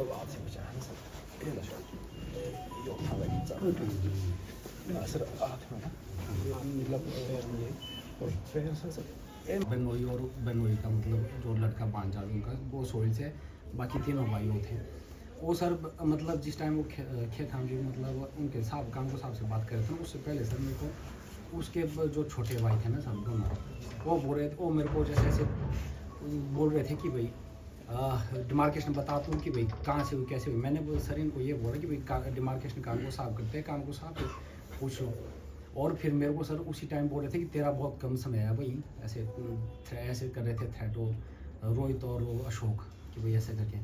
मतलब आपसे बचा है ना सर, ये ना सर, ये उठा हुआ है सर, सर आँख में ना मतलब पैर में ये और पैर सर बनोई और बनोई का मतलब जो लड़का भांजा उनका वो सोइल से, बाकी तीनों भाइयों थे। वो सर मतलब जिस टाइम वो खेत हम जी मतलब उनके साहब काम को साहब से बात कर रहे थे, उससे पहले सर मेरे को उसके जो छोटे भाई थे ना सर दोनों, वो बोल रहे थे, वो मेरे को जैसे ऐसे बोल रहे थे कि भाई डिमार्केशन बता तू कि भाई कहाँ से हुई कैसे हुई। मैंने सर इनको ये बोला कि भाई डिमार्केशन काम को साफ करते हैं, काम को साफ पूछ लो। और फिर मेरे को सर उसी टाइम बोल रहे थे कि तेरा बहुत कम समय है भाई, ऐसे ऐसे कर रहे थे थ्रेट रोहित और वो अशोक कि भाई ऐसे करके।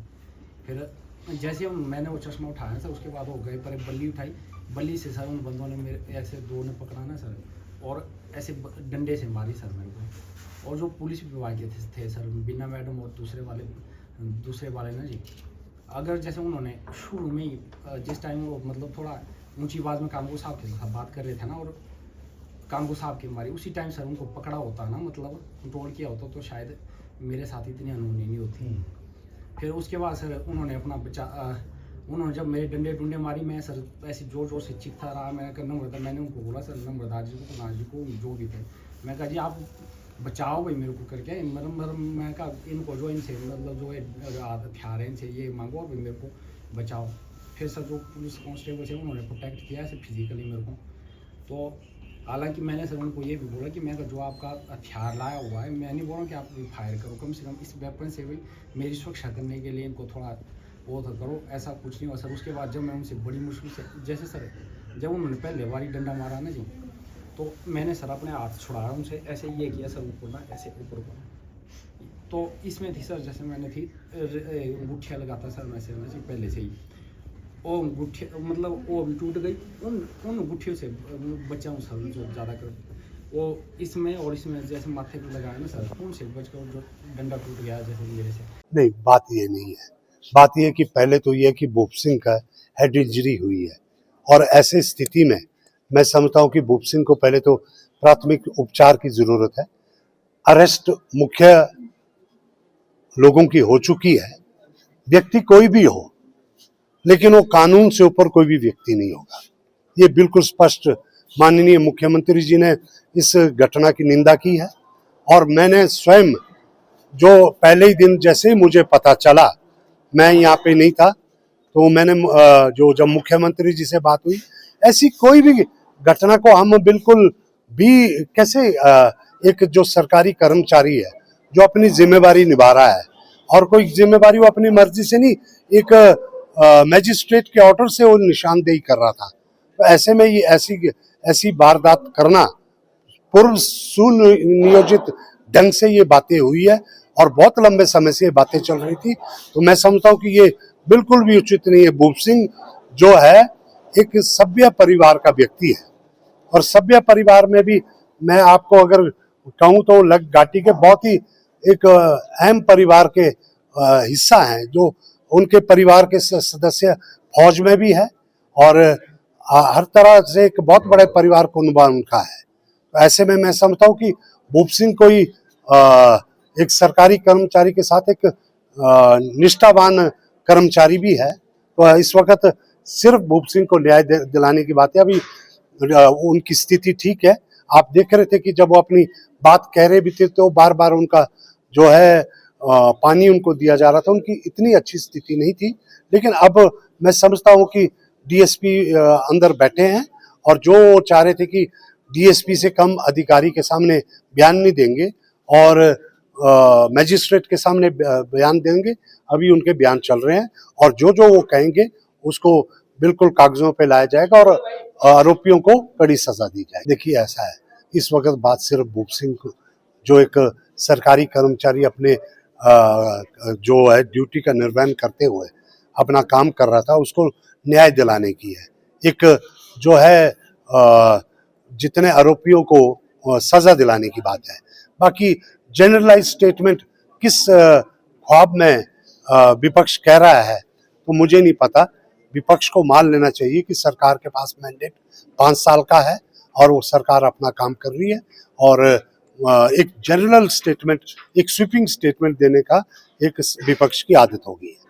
फिर जैसे मैंने वो चश्मा उठाया सर, उसके बाद वो गए पर एक बल्ली उठाई, बल्ली से सर उन बंदों ने मेरे ऐसे दो ने पकड़ा ना सर, और ऐसे डंडे से मारी सर मेरे को। और जो पुलिस विभाग के थे सर, बीना मैडम और दूसरे वाले ना जी, अगर जैसे उन्होंने शुरू में ही जिस टाइम वो मतलब थोड़ा ऊंची आवाज़ में कामगो साहब के साथ बात कर रहे थे ना, और कामगो साहब की मारी उसी टाइम सर उनको पकड़ा होता ना, मतलब कंट्रोल किया होता तो शायद मेरे साथ इतनी अनहोनी नहीं होती। फिर उसके बाद सर उन्होंने अपना उन्होंने जब मेरे डंडे डुंडे मारी, मैं सर ऐसे जोर जोर से चीखता रहा। मैंने उनको बोला सर नम्रदार जी को, प्रधान जी को, जो भी थे, मैं कहा जी आप बचाओ भाई मेरे को करके, मतलब मैं कहा इनको जो इनसे मतलब जो हथियार है इनसे ये मांगो और भाई मेरे को बचाओ। फिर सर जो पुलिस कांस्टेबल थे उन्होंने प्रोटेक्ट किया ऐसे फिजिकली मेरे को। तो हालांकि मैंने सर उनको ये भी बोला कि मैं जो आपका हथियार लाया हुआ है, मैं नहीं बोल रहा कि आप फायर करो, कम से कम इस वेपन से भी मेरी सुरक्षा करने के लिए इनको थोड़ा वो तो करो, ऐसा कुछ नहीं हुआ सर। उसके बाद जब मैं उनसे बड़ी मुश्किल से, जैसे सर जब उन्होंने पहले बारी डंडा मारा ना जी, तो मैंने सर अपने हाथ छुड़ाया उनसे, ऐसे ये किया सर ऊपर ना, ऐसे ऊपर को। तो इसमें थी सर जैसे मैंने थी अंगूठियाँ लगाता सर मैं से पहले से ही, वो अंगूठी मतलब वो भी टूट गई, उन अंगूठियों से बचाऊँ सर जो ज़्यादा कर वो इसमें और इसमें जैसे माथे पे लगाया ना सर, उनसे बच कर जो डंडा टूट गया जैसे मेरे से। नहीं, बात ये नहीं है। बात ये कि पहले तो ये कि भूप सिंह का हेड इंजरी हुई है, और ऐसे स्थिति में मैं समझता हूँ कि भूप सिंह को पहले तो प्राथमिक उपचार की जरूरत है। अरेस्ट मुख्य लोगों की हो चुकी है, व्यक्ति कोई भी हो, लेकिन वो कानून से ऊपर कोई भी व्यक्ति नहीं होगा। ये बिल्कुल स्पष्ट माननीय मुख्यमंत्री जी ने इस घटना की निंदा की है, और मैंने स्वयं जो पहले ही दिन जैसे ही मुझे पता चला, मैं यहाँ पे नहीं था, तो मैंने जब मुख्यमंत्री जी से बात हुई, ऐसी कोई भी घटना को हम बिल्कुल भी कैसे एक जो सरकारी कर्मचारी है जो अपनी जिम्मेवारी निभा रहा है, और कोई जिम्मेवारी वो अपनी मर्जी से नहीं, एक मैजिस्ट्रेट के ऑर्डर से वो निशानदेही कर रहा था, तो ऐसे में ये ऐसी वारदात करना, पूर्व सुनियोजित ढंग से ये बातें हुई है और बहुत लंबे समय से ये बातें चल रही थी। तो मैं समझता हूँ कि ये बिल्कुल भी उचित नहीं है। भूप सिंह जो है एक सभ्य परिवार का व्यक्ति है, और सभ्य परिवार में भी मैं आपको अगर कहूँ तो लग घाटी के बहुत ही एक अहम परिवार के हिस्सा हैं, जो उनके परिवार के सदस्य फौज में भी है, और हर तरह से एक बहुत बड़े परिवार कुनबा उनका है। तो ऐसे में मैं समझता हूँ कि भूप सिंह कोई एक सरकारी कर्मचारी के साथ एक निष्ठावान कर्मचारी भी है। तो इस वक्त सिर्फ भूप सिंह को न्याय दिलाने की बात है। अभी उनकी स्थिति ठीक है। आप देख रहे थे कि जब वो अपनी बात कह रहे भी थे तो बार बार उनका जो है पानी उनको दिया जा रहा था। उनकी इतनी अच्छी स्थिति नहीं थी, लेकिन अब मैं समझता हूँ कि डीएसपी अंदर बैठे हैं, और जो चाह रहे थे कि डीएसपी से कम अधिकारी के सामने बयान नहीं देंगे और मैजिस्ट्रेट के सामने बयान देंगे, अभी उनके बयान चल रहे हैं, और जो वो कहेंगे उसको बिल्कुल कागजों पे लाया जाएगा और आरोपियों को कड़ी सजा दी जाएगी। देखिए ऐसा है, इस वक्त बात सिर्फ भूप सिंह को, जो एक सरकारी कर्मचारी अपने जो है ड्यूटी का निर्वहन करते हुए अपना काम कर रहा था, उसको न्याय दिलाने की है। एक जो है जितने आरोपियों को सजा दिलाने की बात है। बाकी जनरलाइज स्टेटमेंट किस ख्वाब में विपक्ष कह रहा है तो मुझे नहीं पता। विपक्ष को मान लेना चाहिए कि सरकार के पास मैंडेट 5 साल का है, और वो सरकार अपना काम कर रही है, और एक जनरल स्टेटमेंट, एक स्वीपिंग स्टेटमेंट देने का एक विपक्ष की आदत हो गई है।